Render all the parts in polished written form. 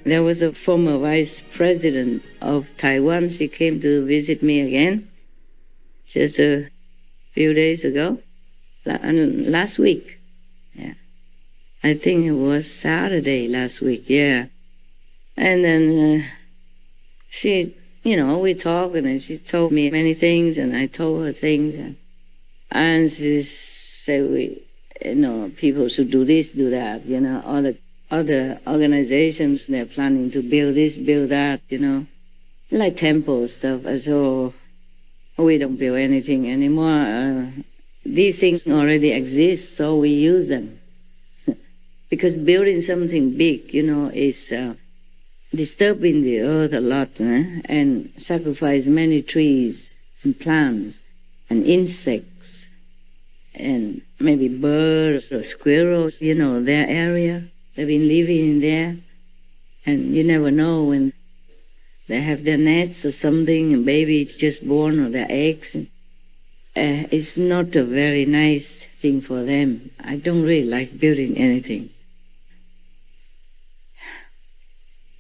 There was a former vice president of Taiwan. She came to visit me again just a few days ago, last week. Yeah, I think it was Saturday last week, yeah. And then she, we talked and she told me many things and I told her things. And she said, people should do this, do that, all the other organizations, they're planning to build this, build that, like temple stuff. So we don't build anything anymore. These things already exist, so we use them. Because building something big, is disturbing the earth a lot, and sacrifice many trees and plants and insects and maybe birds or squirrels, their area. They've been living in there, and you never know when they have their nets or something, and baby's just born or their eggs. It's not a very nice thing for them. I don't really like building anything.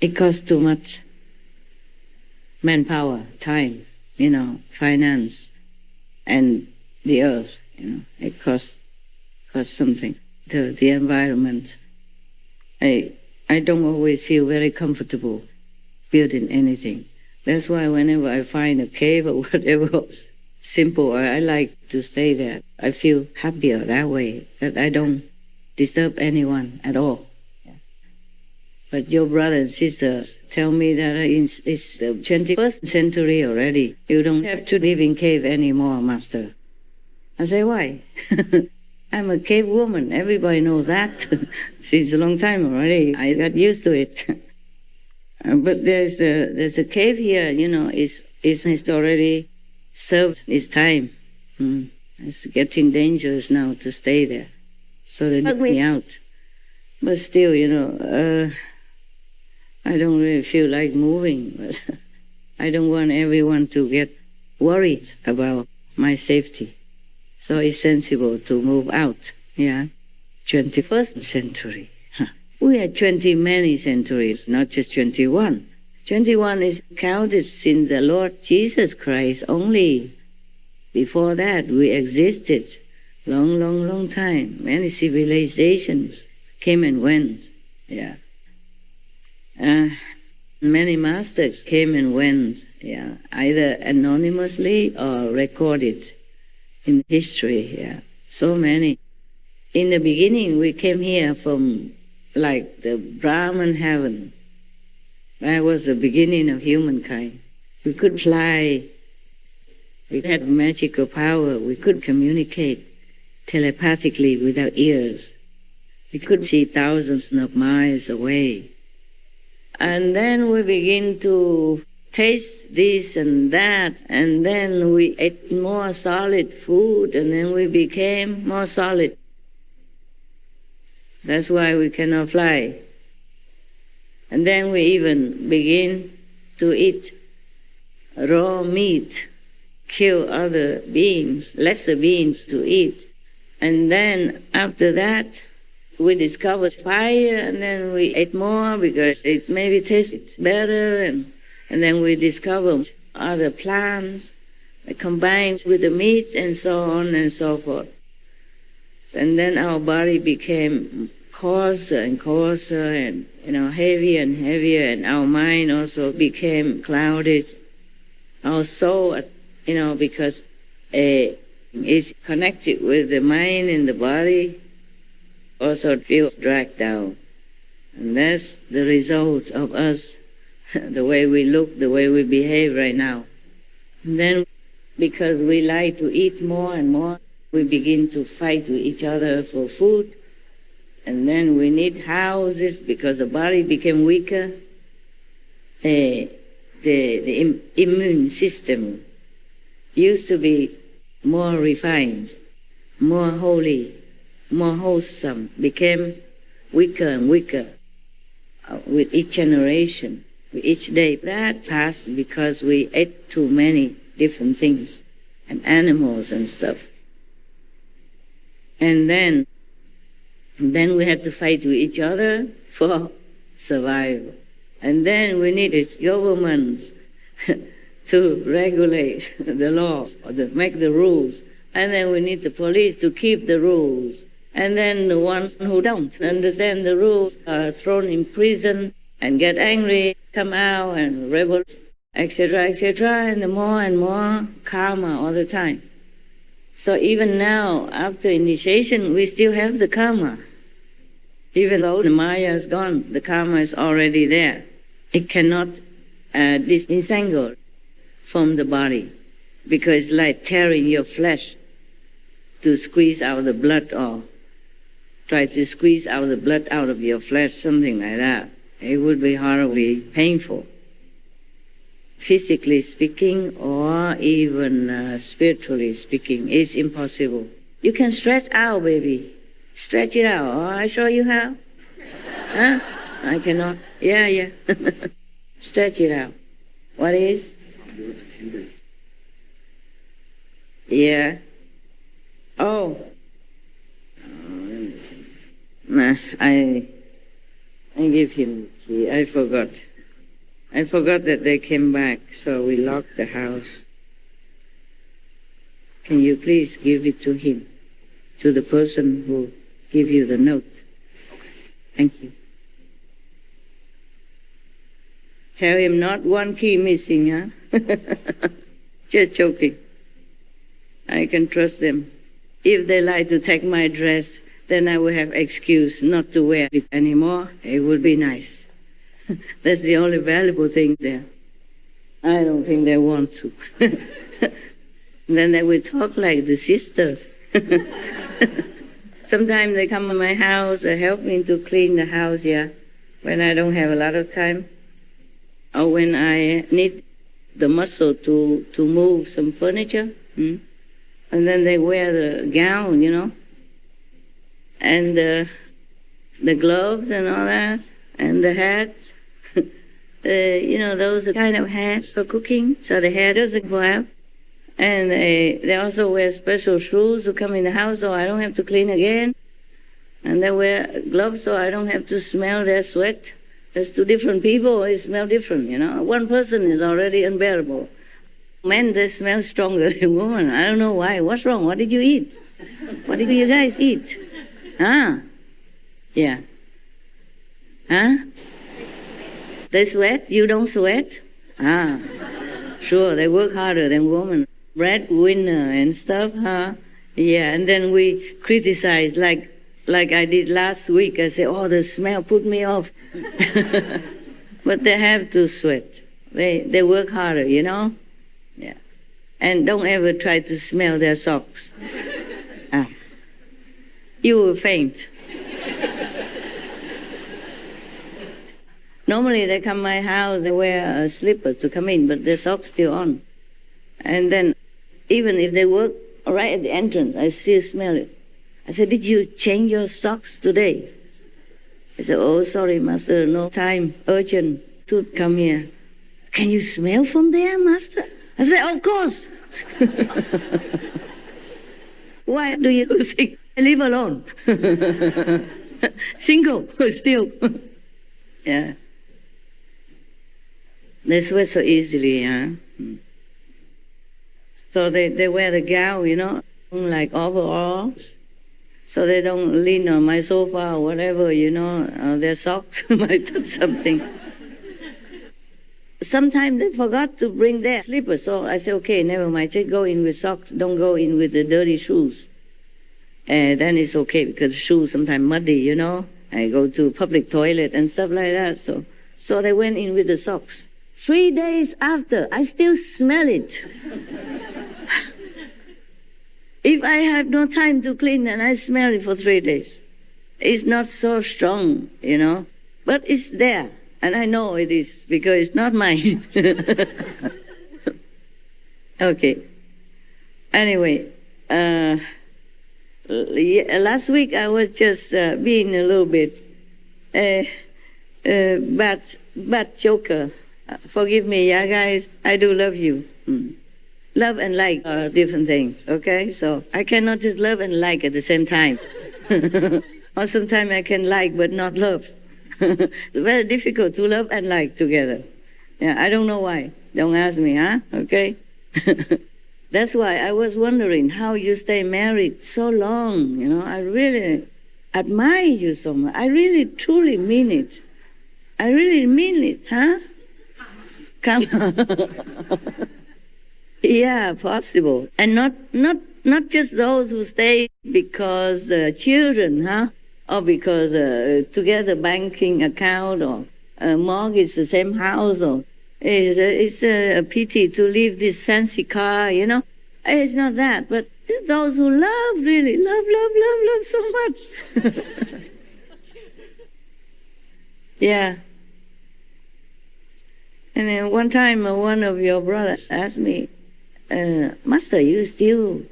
It costs too much manpower, time, finance, and the earth. It costs something to the environment. I don't always feel very comfortable building anything. That's why whenever I find a cave or whatever simple, I like to stay there. I feel happier that way, that I don't disturb anyone at all. Yeah. But your brother and sister tell me that it's the 21st century already. You don't have to live in cave anymore, Master. I say, why? I'm a cave woman. Everybody knows that since a long time already. I got used to it. But there's a cave here, it's already served its time. It's getting dangerous now to stay there. So they took me out. But still, I don't really feel like moving. But I don't want everyone to get worried about my safety. So it's sensible to move out, 21st century. We had 20 many centuries, not just 21. 21 is counted since the Lord Jesus Christ only. Before that, we existed long time. Many civilizations came and went, many masters came and went, either anonymously or recorded in history, so many. In the beginning, we came here from like the Brahman heavens. That was the beginning of humankind. We could fly. We had magical power. We could communicate telepathically with our ears. We could see thousands of miles away. And then we begin to taste this and that, and then we ate more solid food, and then we became more solid. That's why we cannot fly. And then we even begin to eat raw meat, kill other beings, lesser beings to eat. And then after that, we discovered fire, and then we ate more because it maybe tastes better, and then we discovered other plants combined with the meat and so on and so forth. And then our body became coarser and coarser and, heavier and heavier, and our mind also became clouded. Our soul, because it's connected with the mind and the body, also feels dragged down. And that's the result of us, the way we look, the way we behave right now. And then, because we like to eat more and more, we begin to fight with each other for food. And then we need houses because the body became weaker. The immune system used to be more refined, more holy, more wholesome, became weaker and weaker. with each generation, with each day. That passed because we ate too many different things and animals and stuff. And then we had to fight with each other for survival. And then we needed governments to regulate the laws, or to make the rules. And then we need the police to keep the rules. And then the ones who don't understand the rules are thrown in prison and get angry, come out and revolt, etc., etc., and more karma all the time. So even now, after initiation, we still have the karma. Even though the Maya is gone, the karma is already there. It cannot disentangle from the body, because it's like tearing your flesh to squeeze out the blood, or try to squeeze out the blood out of your flesh, something like that. It would be horribly painful, physically speaking, or even spiritually speaking. It's impossible. You can stretch out, baby. Stretch it out. Oh, I show you how. Huh? I cannot. Yeah. Stretch it out. What is? Yeah. Oh. Nah, I give him the key. I forgot. I forgot that they came back, so we locked the house. Can you please give it to him, to the person who gave you the note? Thank you. Tell him not one key missing, huh? Just joking. I can trust them. If they like to take my dress, then I will have excuse not to wear it anymore. It would be nice. That's the only valuable thing there. I don't think they want to. Then they will talk like the sisters. Sometimes they come to my house and help me to clean the house, yeah, when I don't have a lot of time. Or when I need the muscle to move some furniture. And then they wear the gown, you know, and the gloves and all that, and the hats. You know, those are kind of hats for cooking, so the hair doesn't go out. And they also wear special shoes to come in the house, so I don't have to clean again. And they wear gloves, so I don't have to smell their sweat. There's two different people, they smell different, you know. One person is already unbearable. Men, they smell stronger than women. I don't know why. What's wrong? What did you eat? What did you guys eat? Huh? Yeah. Huh? They sweat? You don't sweat? Ah. Sure, they work harder than women. Breadwinner and stuff, huh? Yeah, and then we criticize like I did last week. I said, oh, the smell put me off. But they have to sweat. They work harder, you know? Yeah. And don't ever try to smell their socks. You will faint. Normally they come to my house, they wear slippers to come in, but their socks still on. And then even if they work right at the entrance, I still smell it. I said, did you change your socks today? I said, oh, sorry, master, no time, urgent to come here. Can you smell from there, master? I said, of course. Why do you think I live alone? Single, still. Yeah. They sweat so easily, huh? So they wear the gown, you know, like overalls. So they don't lean on my sofa or whatever, you know, their socks might touch something. Sometimes they forgot to bring their slippers, so I said, okay, never mind, just go in with socks, don't go in with the dirty shoes. And then it's okay, because shoes sometimes muddy, you know. I go to public toilet and stuff like that, so they went in with the socks. 3 days after, I still smell it. If I have no time to clean, then I smell it for 3 days. It's not so strong, you know, but it's there. And I know it is, because it's not mine. Okay. Anyway, last week I was just being a little bit bad joker. Forgive me, yeah, guys. I do love you. Love and like are different things, okay? So I cannot just love and like at the same time. Or sometimes I can like but not love. It's very difficult to love and like together. Yeah, I don't know why. Don't ask me, huh? Okay? That's why I was wondering how you stay married so long. You know, I really admire you so much. I really, truly mean it. I really mean it, huh? Come on. Yeah, possible. And not just those who stay because children, huh? Or because together banking account or mortgage the same house, or it's a pity to leave this fancy car, you know. It's not that, but those who love, really love so much. Yeah. And then one time one of your brothers asked me, Master, you still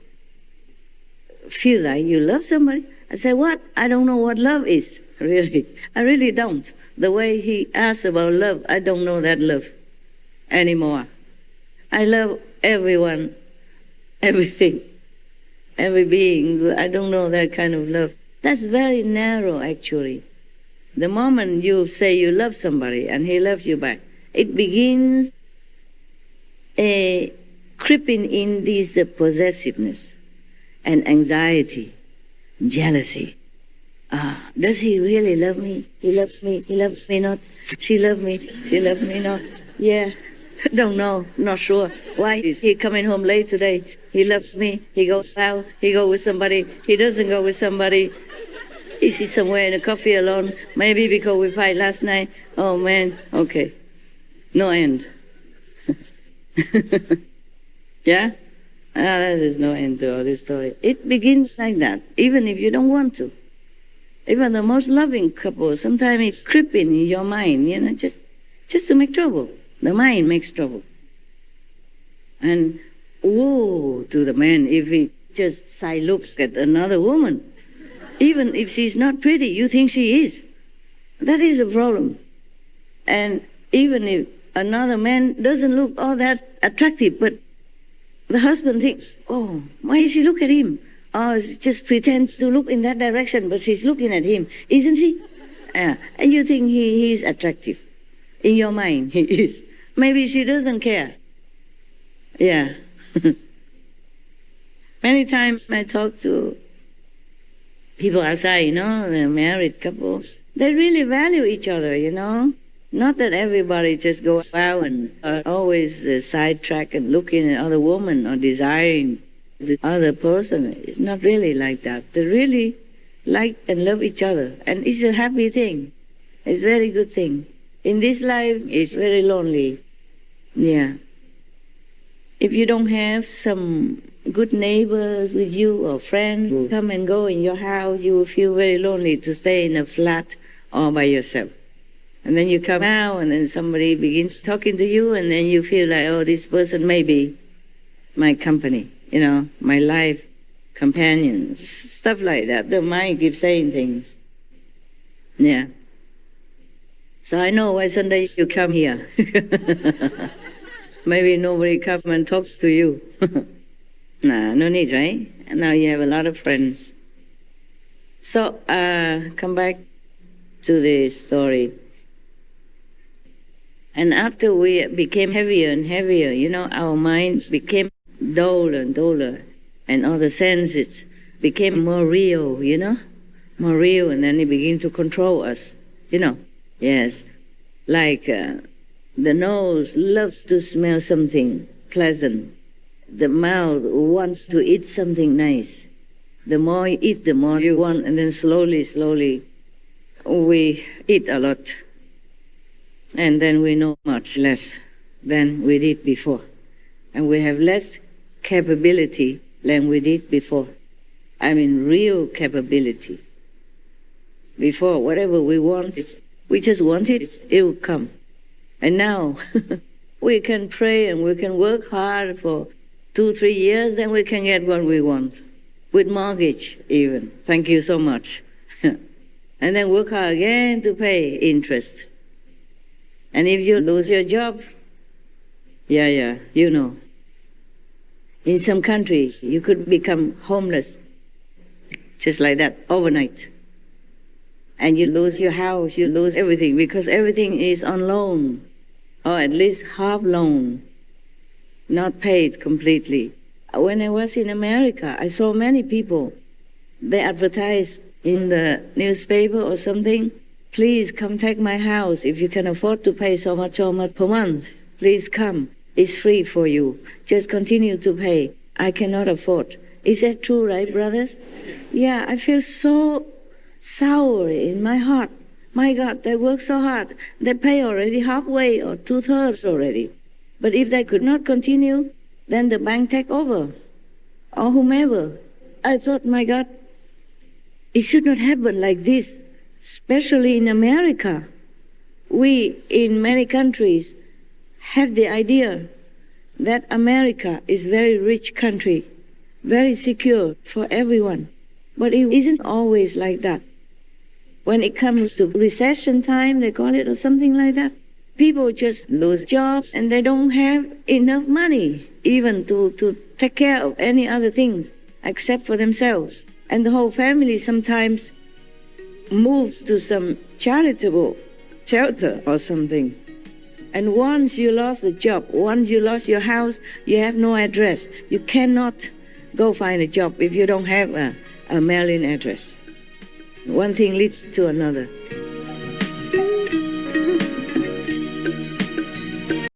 feel like you love somebody? I said, what? I don't know what love is, really. I really don't. The way he asked about love, I don't know that love anymore. I love everyone, everything, every being. I don't know that kind of love. That's very narrow, actually. The moment you say you love somebody and he loves you back, it begins creeping in this possessiveness and anxiety, jealousy. Does he really love me? He loves me. He loves me not. She loves me. She loves me not. Yeah, don't know. Not sure. Why is he coming home late today? He loves me. He goes out. He goes with somebody. He doesn't go with somebody. Is he somewhere in a coffee alone? Maybe because we fight last night. Oh man. Okay. No end. Yeah? There is no end to all this story. It begins like that, even if you don't want to. Even the most loving couple, sometimes it's creeping in your mind, you know, just to make trouble. The mind makes trouble. And woe to the man if he just side looks at another woman. Even if she's not pretty, you think she is. That is a problem. And even if another man doesn't look all that attractive, but the husband thinks, oh, why does she look at him? Or just pretends to look in that direction, but she's looking at him, isn't she? And you think he is attractive. In your mind, he is. Maybe she doesn't care. Yeah. Many times I talk to people outside, you know, the married couples. They really value each other, you know. Not that everybody just goes out and always sidetrack and looking at other women or desiring the other person. It's not really like that. They really like and love each other. And it's a happy thing. It's a very good thing. In this life, it's very lonely. Yeah. If you don't have some good neighbors with you or friends who come and go in your house, you will feel very lonely to stay in a flat all by yourself. And then you come out and then somebody begins talking to you and then you feel like, oh, this person may be my company, you know, my life companion, stuff like that. The mind keeps saying things. Yeah. So I know why Sunday you come here. Maybe nobody comes and talks to you. Nah, no need, right? And now you have a lot of friends. So come back to the story. And after we became heavier and heavier, you know, our minds became duller and duller, and all the senses became more real, you know, more real, and then it began to control us, you know. Yes, like the nose loves to smell something pleasant. The mouth wants to eat something nice. The more you eat, the more you want, and then slowly, we eat a lot. And then we know much less than we did before. And we have less capability than we did before. I mean, real capability. Before, whatever we wanted, we just wanted it will come. And now, we can pray and we can work hard for 2-3 years, then we can get what we want. With mortgage, even. Thank you so much. And then work hard again to pay interest. And if you lose your job, yeah, you know. In some countries, you could become homeless, just like that, overnight. And you lose your house, you lose everything, because everything is on loan, or at least half loan, not paid completely. When I was in America, I saw many people, they advertise in the newspaper or something, please come take my house. If you can afford to pay so much per month, please come. It's free for you. Just continue to pay. I cannot afford. Is that true, right, brothers? Yeah, I feel so sour in my heart. My God, they work so hard. They pay already halfway or 2/3 already. But if they could not continue, then the bank take over, or whomever. I thought, my God, it should not happen like this, especially in America. We, in many countries, have the idea that America is a very rich country, very secure for everyone. But it isn't always like that. When it comes to recession time, they call it, or something like that, people just lose jobs and they don't have enough money even to take care of any other things except for themselves. And the whole family sometimes moves to some charitable shelter or something. And once you lost a job, once you lost your house, you have no address. You cannot go find a job if you don't have a mailing address. One thing leads to another.